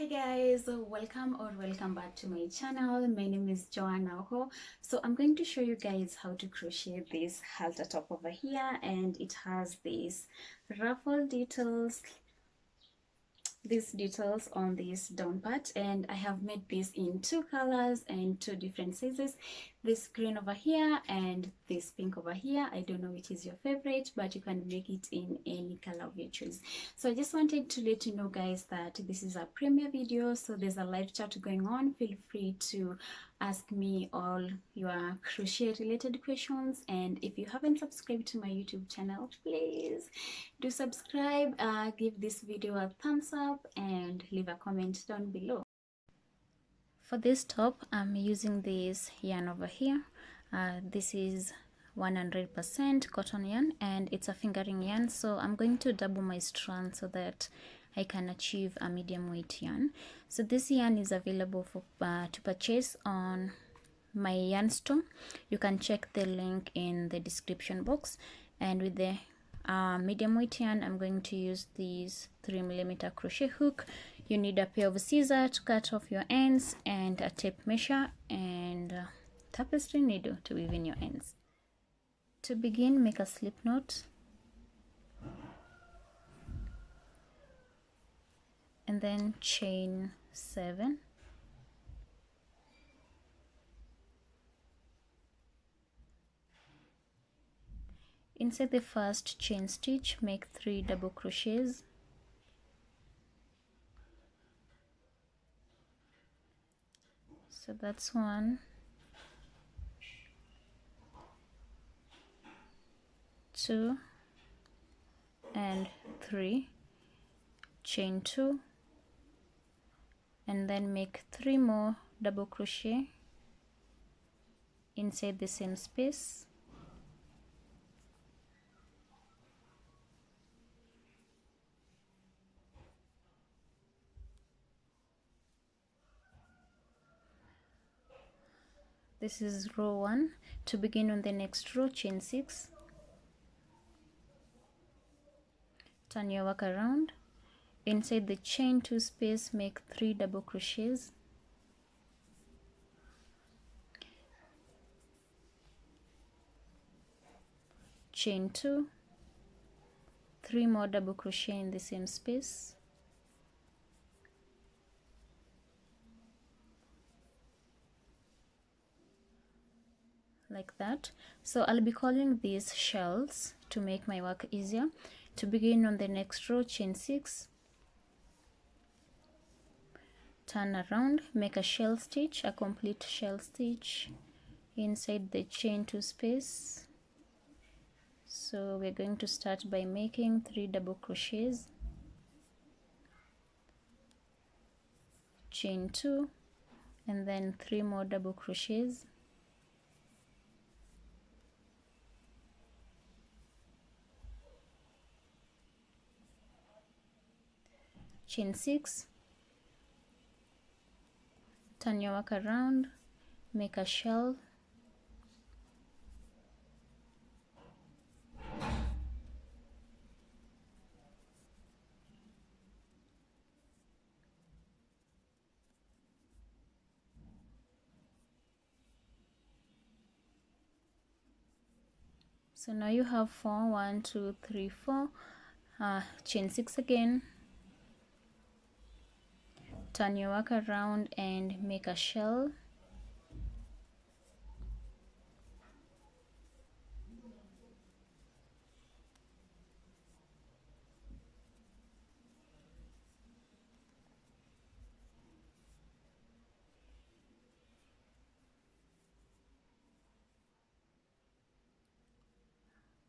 Hey guys, welcome back to my channel. My name is Joanna Ho. So I'm going to show you guys how to crochet this halter top over here, and it has these ruffle details, these details on this down part, and I have made this in two colors and two different sizes, this green over here and this pink over here. I don't know which is your favorite, but you can make it in any color of your choice. So I just wanted to let you know guys that this is a premiere video, so there's a live chat going on. Feel free to ask me all your crochet related questions, and if you haven't subscribed to my YouTube channel, please do subscribe, give this video a thumbs up and leave a comment down below. For this top, I'm using this yarn over here. This is 100% cotton yarn and it's a fingering yarn, so I'm going to double my strand so that I can achieve a medium weight yarn. So this yarn is available for to purchase on my yarn store. You can check the link in the description box. And with the medium weight yarn, I'm going to use this 3mm crochet hook. You need a pair of scissors to cut off your ends and a tape measure and tapestry needle to weave in your ends. To begin, make a slip knot and then chain 7. Inside the first chain stitch, make 3 double crochets. So that's 1, 2 and 3. Chain 2 and then make 3 more double crochet inside the same space. This is row 1. To begin on the next row, chain 6, turn your work around. Inside the chain 2 space, make 3 double crochets. Chain 2, 3 more double crochet in the same space. Like that. So I'll be calling these shells to make my work easier. To begin on the next row, chain 6, turn around, make a shell stitch, a complete shell stitch inside the chain 2 space. So we're going to start by making 3 double crochets, chain 2 and then 3 more double crochets, chain 6, turn your work around, make a shell, so now you have 4, 1, 2, 3, 4. Chain 6 again, turn your work around and make a shell,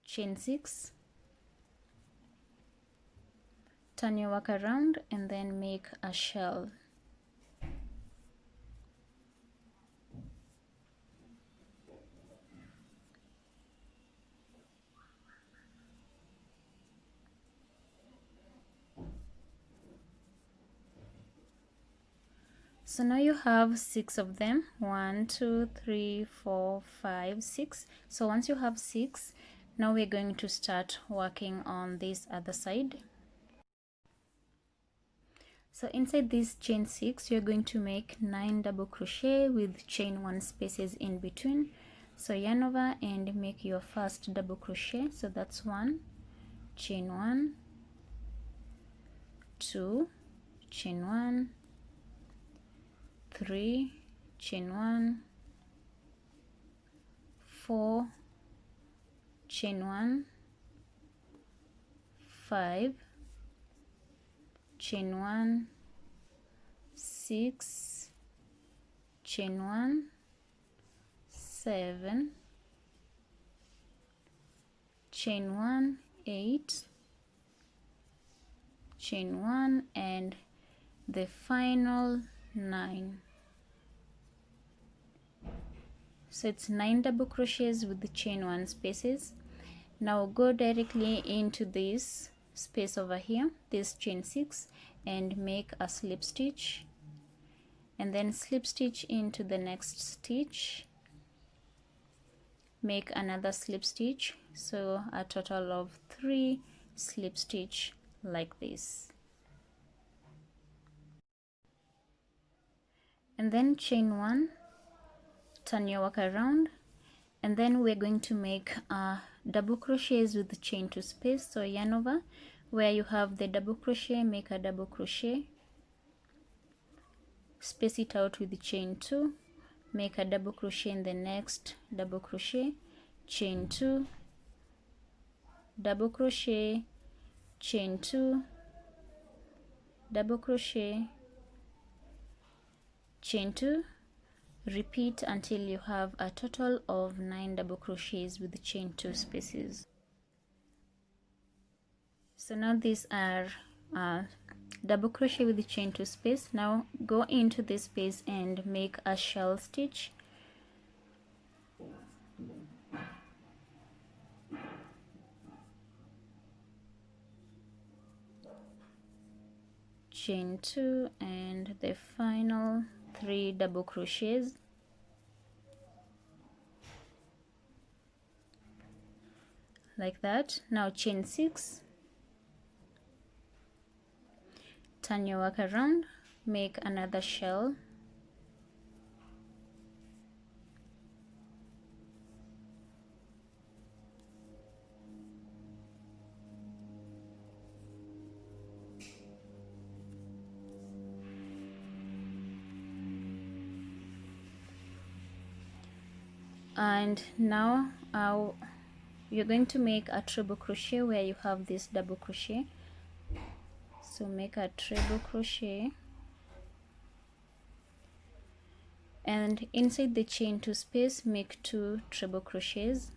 chain 6, turn your work around and then make a shell. So now you have 6 of them. 1, 2, 3, 4, 5, 6. So once you have 6, now we're going to start working on this other side. So inside this chain 6 you're going to make 9 double crochet with chain 1 spaces in between. So yarn over and make your first double crochet. So that's 1, chain 1, 2, chain 1, 3, chain 1, 4, chain 1, 5, chain 1, 6, chain 1, 7, chain 1, 8, chain 1, and the final 9. So it's 9 double crochets with the chain 1 spaces. Now go directly into this space over here, this chain 6, and make a slip stitch, and then slip stitch into the next stitch, make another slip stitch, so a total of 3 slip stitch like this, and then chain 1, turn your work around, and then we're going to make double crochets with the chain 2 space. So yarn over, where you have the double crochet, make a double crochet, space it out with the chain 2, make a double crochet in the next double crochet, chain 2, double crochet, chain 2, double crochet, chain 2, repeat until you have a total of 9 double crochets with the chain 2 spaces. So now these are double crochet with the chain 2 space. Now go into this space and make a shell stitch, chain 2, and the final 3 double crochets, like that. Now chain 6, turn your work around, make another shell, and now you're going to make a treble crochet where you have this double crochet. So make a treble crochet, and inside the chain 2 space make 2 treble crochets,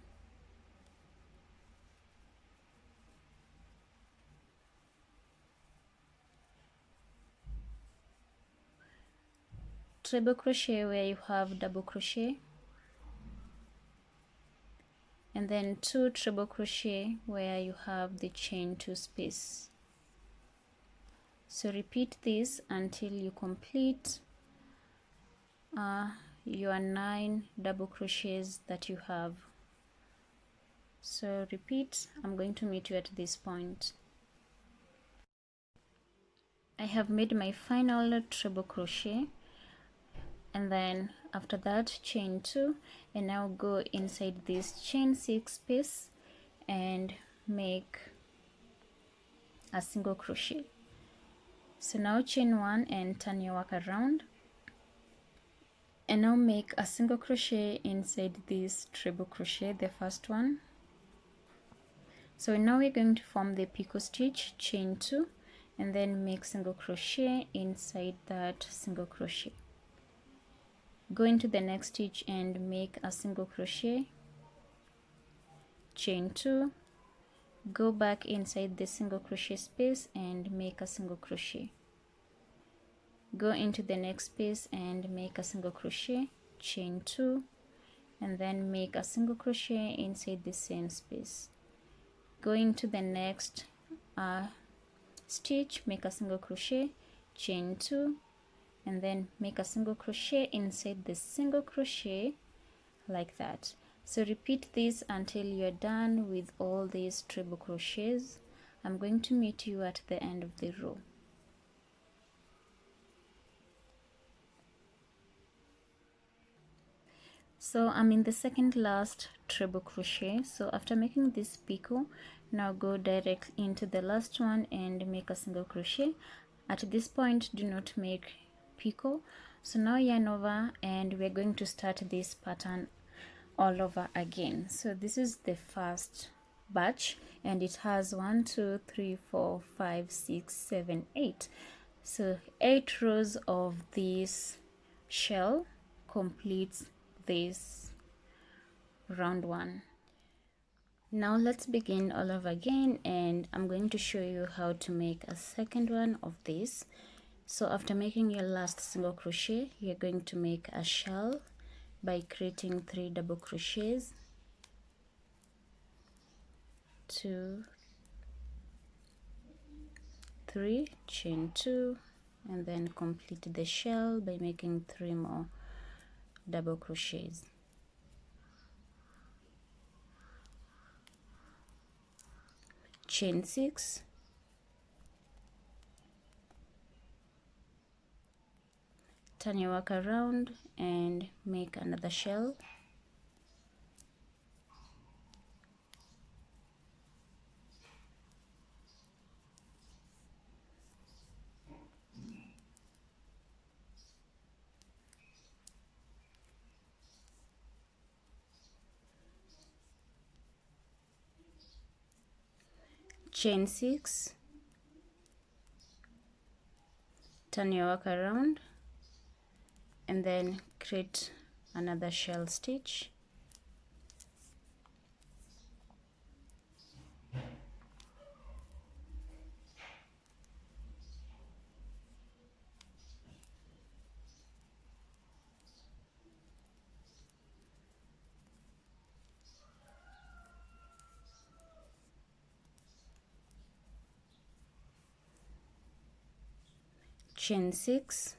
treble crochet where you have double crochet, and then 2 treble crochet where you have the chain 2 space. So repeat this until you complete your 9 double crochets that you have. So repeat. I'm going to meet you at this point. I have made my final treble crochet, and then after that chain 2, and now go inside this chain 6 space and make a single crochet. So now chain 1 and turn your work around, and now make a single crochet inside this treble crochet, the first one. So now we're going to form the picot stitch, chain 2, and then make single crochet inside that single crochet. Go into the next stitch and make a single crochet, chain 2, go back inside the single crochet space and make a single crochet. Go into the next space and make a single crochet, chain 2, and then make a single crochet inside the same space. Go into the next stitch, make a single crochet, chain 2, and then make a single crochet inside the single crochet, like that. So repeat this until you're done with all these treble crochets. I'm going to meet you at the end of the row. So I'm in the second last treble crochet. So after making this picot, now go direct into the last one and make a single crochet. At this point, do not make picot. So now yarn over, and we're going to start this pattern all over again. So this is the first batch, and it has 1 2 3 4 5 6 7 8. So 8 rows of this shell completes this round one. Now let's begin all over again, and I'm going to show you how to make a second one of this. So after making your last single crochet, you're going to make a shell by creating 3 double crochets, 2 3, chain 2, and then complete the shell by making 3 more double crochets. Chain 6, turn your work around and make another shell. Chain 6, turn your work around and then create another shell stitch. Chain 6,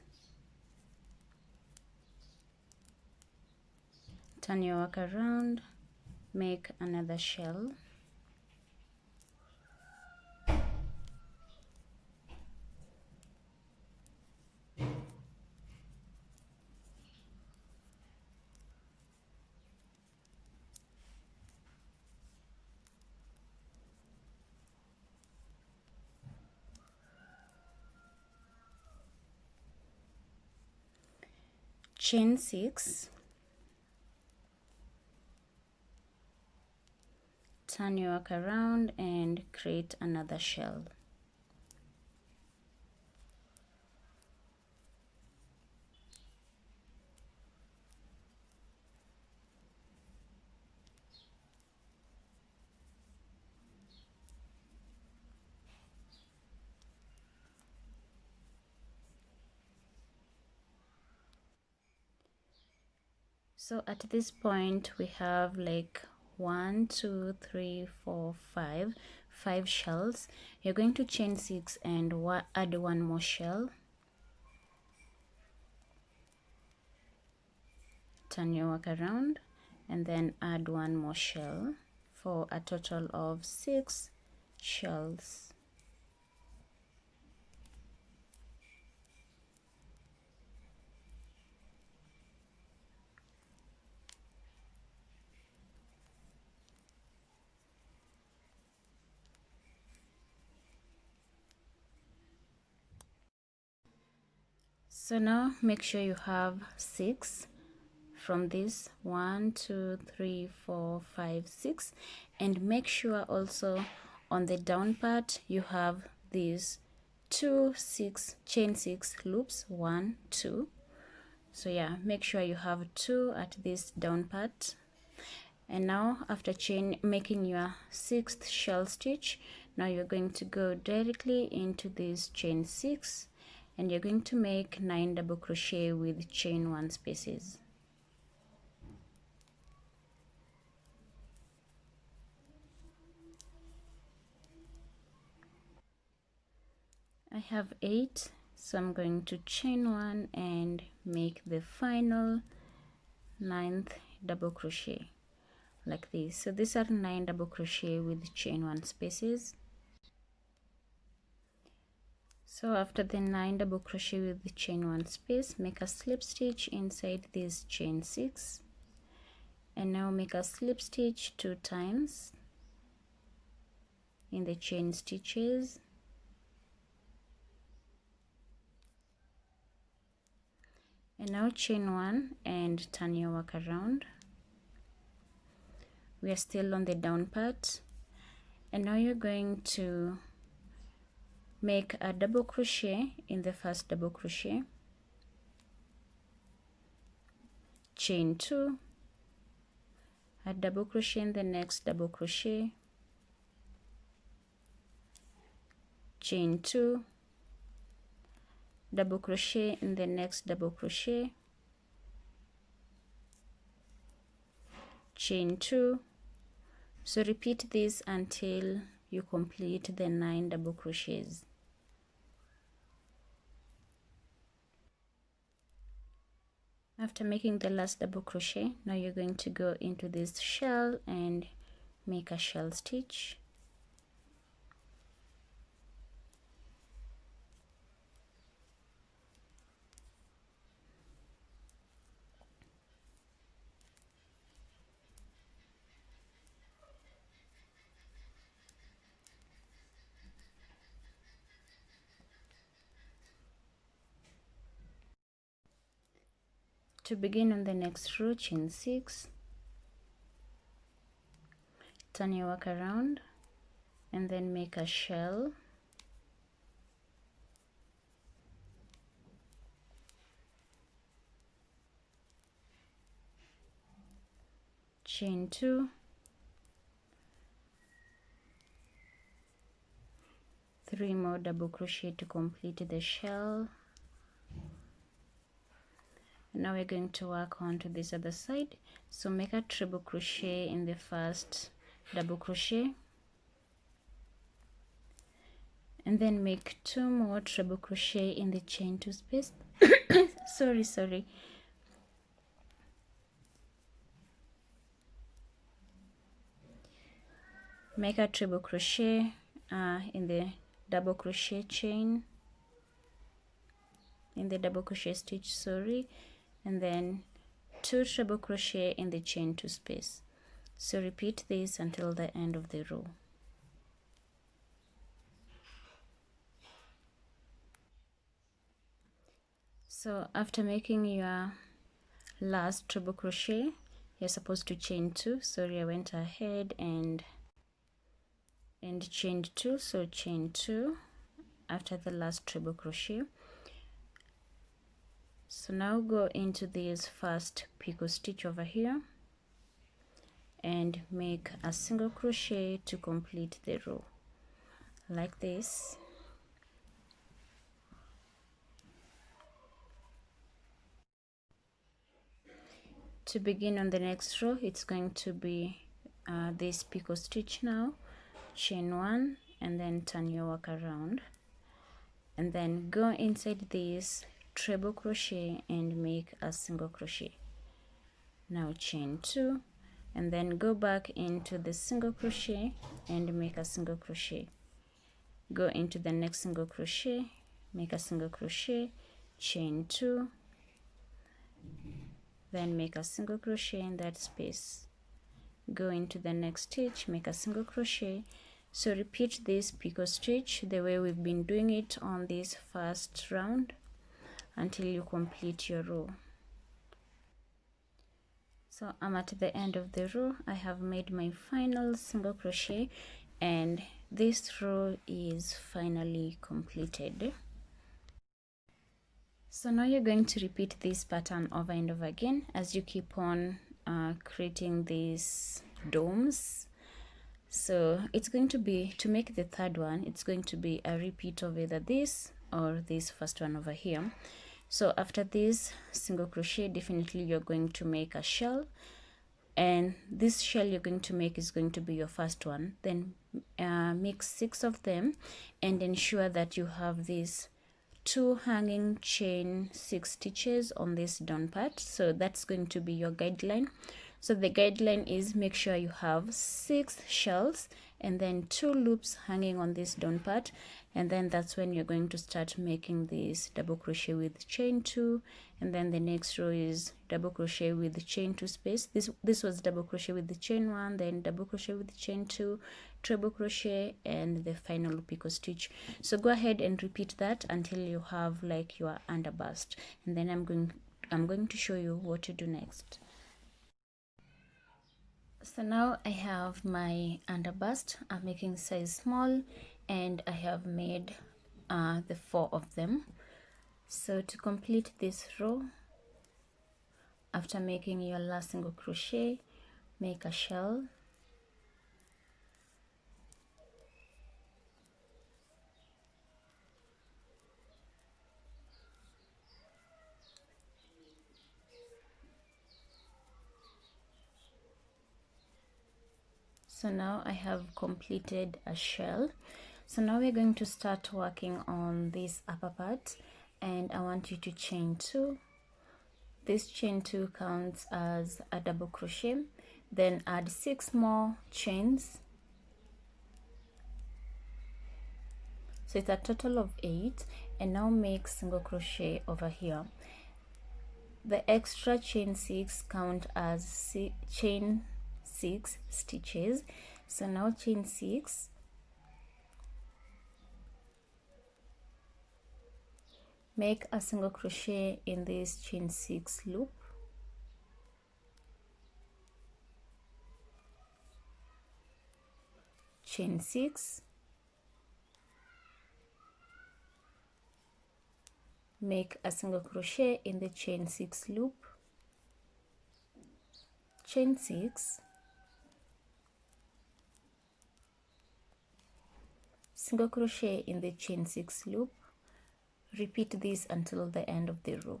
turn your work around, make another shell. Chain 6, turn your work around and create another shell. So at this point we have like 1 2 3 4 5 shells. You're going to chain 6 and add one more shell, turn your work around, and then add one more shell for a total of 6 shells. So now make sure you have 6 from this 1 2 3 4 5 6, and make sure also on the down part you have these 2 6 chain 6 loops, 1 2. So yeah, make sure you have 2 at this down part. And now after making your 6th shell stitch, now you're going to go directly into this chain 6, and you're going to make 9 double crochet with chain 1 spaces. I have 8, so I'm going to chain 1 and make the final 9th double crochet like this. So these are 9 double crochet with chain 1 spaces. So after the 9 double crochet with the chain 1 space, make a slip stitch inside this chain 6 and now make a slip stitch 2 times in the chain stitches, and now chain 1 and turn your work around. We are still on the down part, and now you're going to make a double crochet in the first double crochet, chain 2, a double crochet in the next double crochet, chain 2, double crochet in the next double crochet, chain 2. So repeat this until you complete the 9 double crochets. After making the last double crochet, now you're going to go into this shell and make a shell stitch. To begin on the next row, chain 6, turn your work around, and then make a shell, chain 2, 3 more double crochet to complete the shell. Now we're going to work on to this other side, so make a treble crochet in the first double crochet, and then make 2 more treble crochet in the chain 2 space. sorry, make a treble crochet in the double crochet chain, in the double crochet stitch, and then 2 treble crochet in the chain 2 space. So repeat this until the end of the row. So after making your last treble crochet, you're supposed to chain 2. I went ahead and chained 2. So chain 2 after the last treble crochet. So now go into this first picot stitch over here and make a single crochet to complete the row, like this. To begin on the next row, it's going to be this picot stitch now, chain 1, and then turn your work around, and then go inside this treble crochet and make a single crochet. Now chain 2, and then go back into the single crochet and make a single crochet. Go into the next single crochet, make a single crochet, chain 2, then make a single crochet in that space. Go into the next stitch, make a single crochet. So repeat this picot stitch the way we've been doing it on this first round until you complete your row. So I'm at the end of the row. I have made my final single crochet, and this row is finally completed. So now you're going to repeat this pattern over and over again as you keep on creating these domes. So it's going to be, to make the third one, it's going to be a repeat of either this or this first one over here. So after this single crochet, definitely you're going to make a shell, and this shell you're going to make is going to be your first one. Then make 6 of them and ensure that you have these 2 hanging chain 6 stitches on this down part. So that's going to be your guideline. So the guideline is make sure you have 6 shells and then 2 loops hanging on this down part, and then that's when you're going to start making this double crochet with chain 2, and then the next row is double crochet with the chain 2 space. This was double crochet with the chain 1, then double crochet with the chain 2, treble crochet, and the final picot stitch. So go ahead and repeat that until you have like your underbust, and then I'm going to show you what to do next. So now I have my underbust. I'm making size small, and I have made the 4 of them. So to complete this row, after making your last single crochet, make a shell, so now I have completed a shell. So now we're going to start working on this upper part, and I want you to chain 2. This chain 2 counts as a double crochet, then add 6 more chains, so it's a total of 8, and now make single crochet over here. The extra chain 6 count as chain 6 stitches. So now chain 6, make a single crochet in this chain 6 loop, chain 6, make a single crochet in the chain 6 loop, chain 6, single crochet in the chain 6 loop. Repeat this until the end of the row.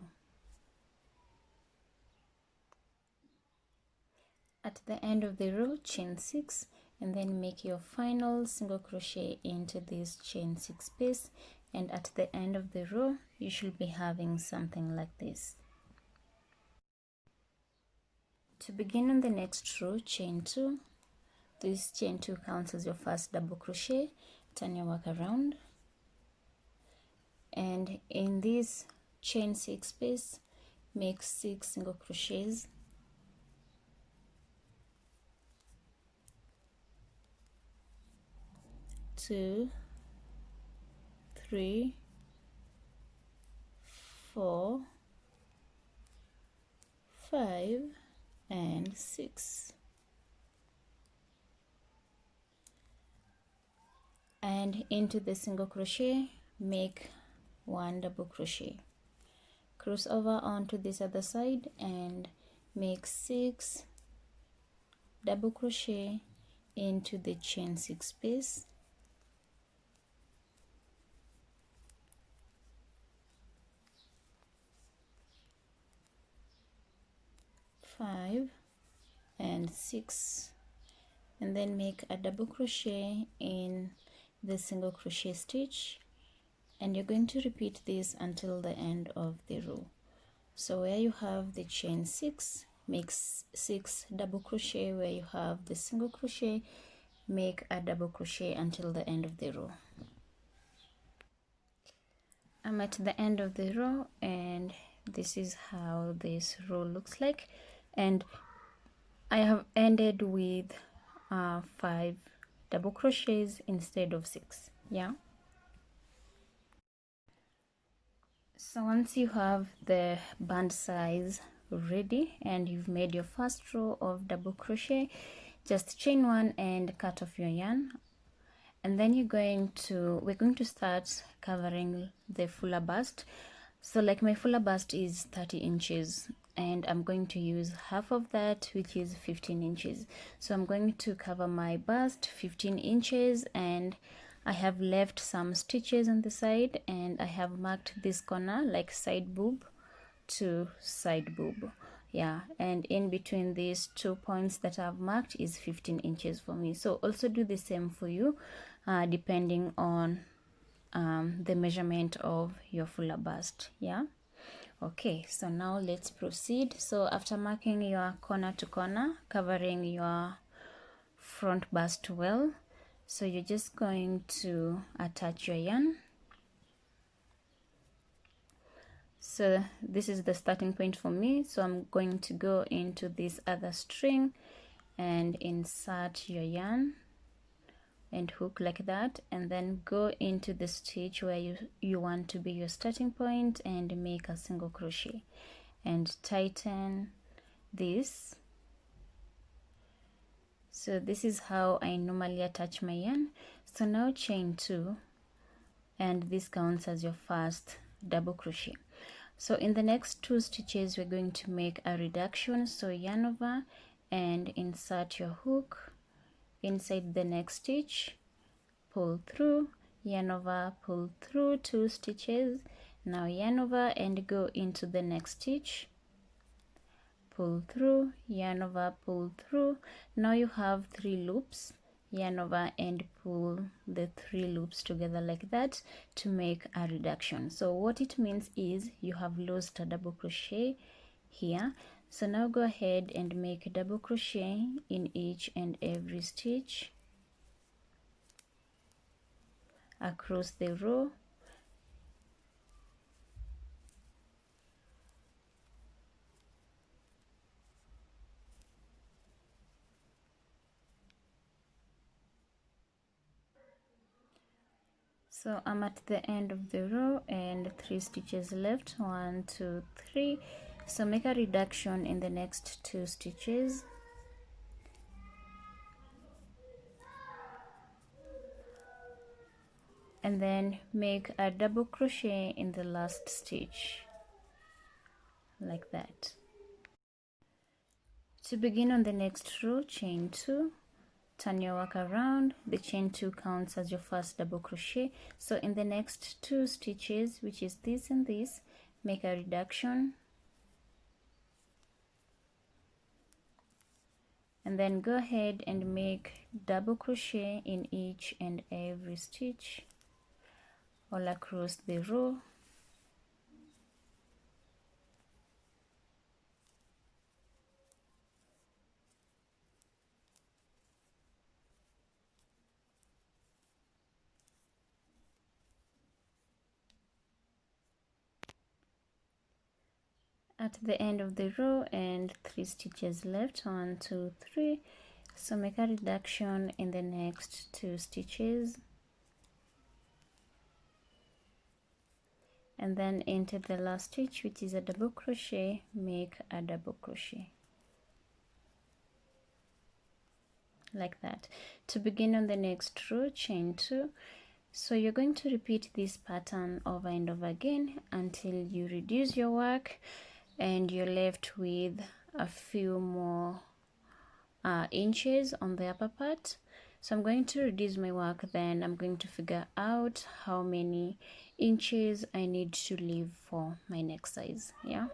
At the end of the row, chain 6, and then make your final single crochet into this chain 6 space, and at the end of the row you should be having something like this. To begin on the next row, chain 2. This chain 2 counts as your first double crochet. Turn your work around, and in this chain 6 space make 6 single crochets, 2, 3, 4, 5, and 6. And into the single crochet make 1 double crochet, cross over onto this other side and make 6 double crochet into the chain 6 space, 5 and 6, and then make a double crochet in the single crochet stitch, and you're going to repeat this until the end of the row. So where you have the chain 6, make 6 double crochet. Where you have the single crochet, make a double crochet until the end of the row. I'm at the end of the row, and this is how this row looks like, and I have ended with 5 double crochets instead of 6. Yeah, so once you have the band size ready and you've made your first row of double crochet, just chain 1 and cut off your yarn, and then we're going to start covering the fuller bust. So like my fuller bust is 30 inches, and I'm going to use half of that, which is 15 inches. So I'm going to cover my bust 15 inches, and I have left some stitches on the side, and I have marked this corner like side boob to side boob. Yeah, and in between these 2 points that I've marked is 15 inches for me. So also do the same for you, depending on the measurement of your fuller bust. Yeah, Okay, so now let's proceed. So after marking your corner to corner, covering your front bust well, so you're just going to attach your yarn. So this is the starting point for me, so I'm going to go into this other string and insert your yarn and hook like that, and then go into the stitch where you want to be your starting point and make a single crochet and tighten this. So this is how I normally attach my yarn. So now chain 2, and this counts as your first double crochet. So in the next 2 stitches we're going to make a reduction, so yarn over and insert your hook inside the next stitch, pull through, yarn over, pull through 2 stitches, now yarn over and go into the next stitch, pull through, yarn over, pull through. Now you have 3 loops, yarn over and pull the 3 loops together like that to make a reduction. So what it means is you have lost a double crochet here. So now go ahead and make a double crochet in each and every stitch across the row. So I'm at the end of the row and 3 stitches left, 1 2 3. So make a reduction in the next 2 stitches, and then make a double crochet in the last stitch like that. To begin on the next row, chain 2, turn your work around. The chain 2 counts as your first double crochet. So in the next 2 stitches, which is this and this, make a reduction, and then go ahead and make double crochet in each and every stitch all across the row. At the end of the row and 3 stitches left, 1 2 3. So make a reduction in the next 2 stitches, and then into the last stitch, which is a double crochet, make a double crochet like that. To begin on the next row, chain 2. So you're going to repeat this pattern over and over again until you reduce your work and you're left with a few more inches on the upper part. So I'm going to reduce my work, then I'm going to figure out how many inches I need to leave for my next size. Yeah,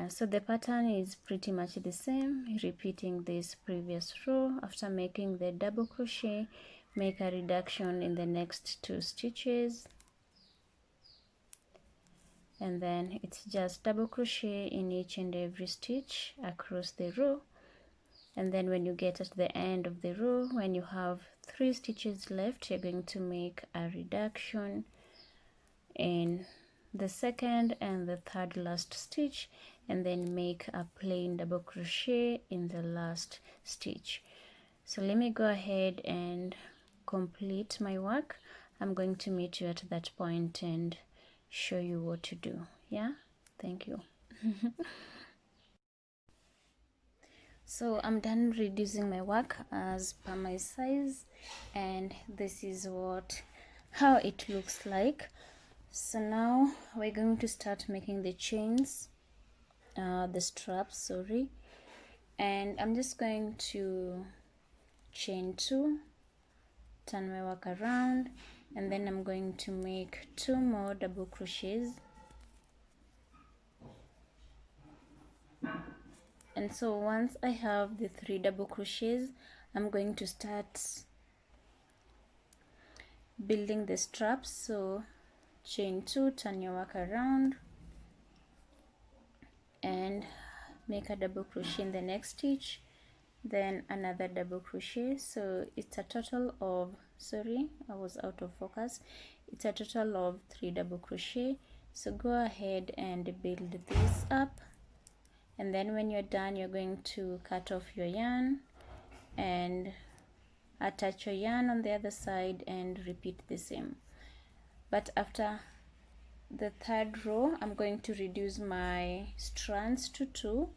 so the pattern is pretty much the same, repeating this previous row. After making the double crochet, make a reduction in the next 2 stitches, and then it's just double crochet in each and every stitch across the row. And then when you get at the end of the row, when you have 3 stitches left, you're going to make a reduction in the second and the third last stitch, and then make a plain double crochet in the last stitch. So let me go ahead and complete my work. I'm going to meet you at that point and show you what to do. Yeah, thank you. So I'm done reducing my work as per my size, and this is how it looks like. So now we're going to start making the chains, the straps, sorry, and I'm just going to chain 2, turn my work around, and then I'm going to make 2 more double crochets. And so once I have the 3 double crochets, I'm going to start building the straps. So chain 2, turn your work around, and make a double crochet in the next stitch, then another double crochet. So it's a total of, sorry, I was out of focus, it's a total of 3 double crochet. So go ahead and build this up, and then when you're done, you're going to cut off your yarn and attach your yarn on the other side and repeat the same. But after the 3rd row, I'm going to reduce my strands to 2,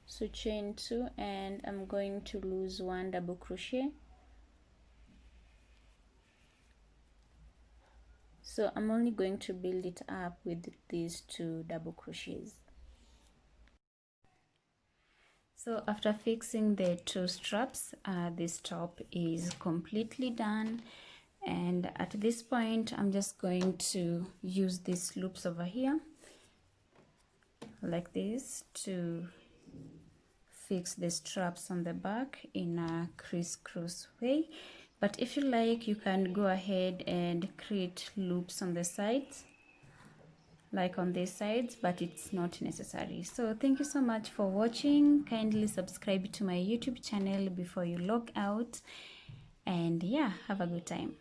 so chain 2, and I'm going to lose 1 double crochet. So I'm only going to build it up with these 2 double crochets. So after fixing the 2 straps, this top is completely done. And at this point, I'm just going to use these loops over here like this to fix the straps on the back in a crisscross way. But if you like, you can go ahead and create loops on the sides, like on these sides, but it's not necessary. So thank you so much for watching. Kindly subscribe to my YouTube channel before you log out, and yeah, have a good time.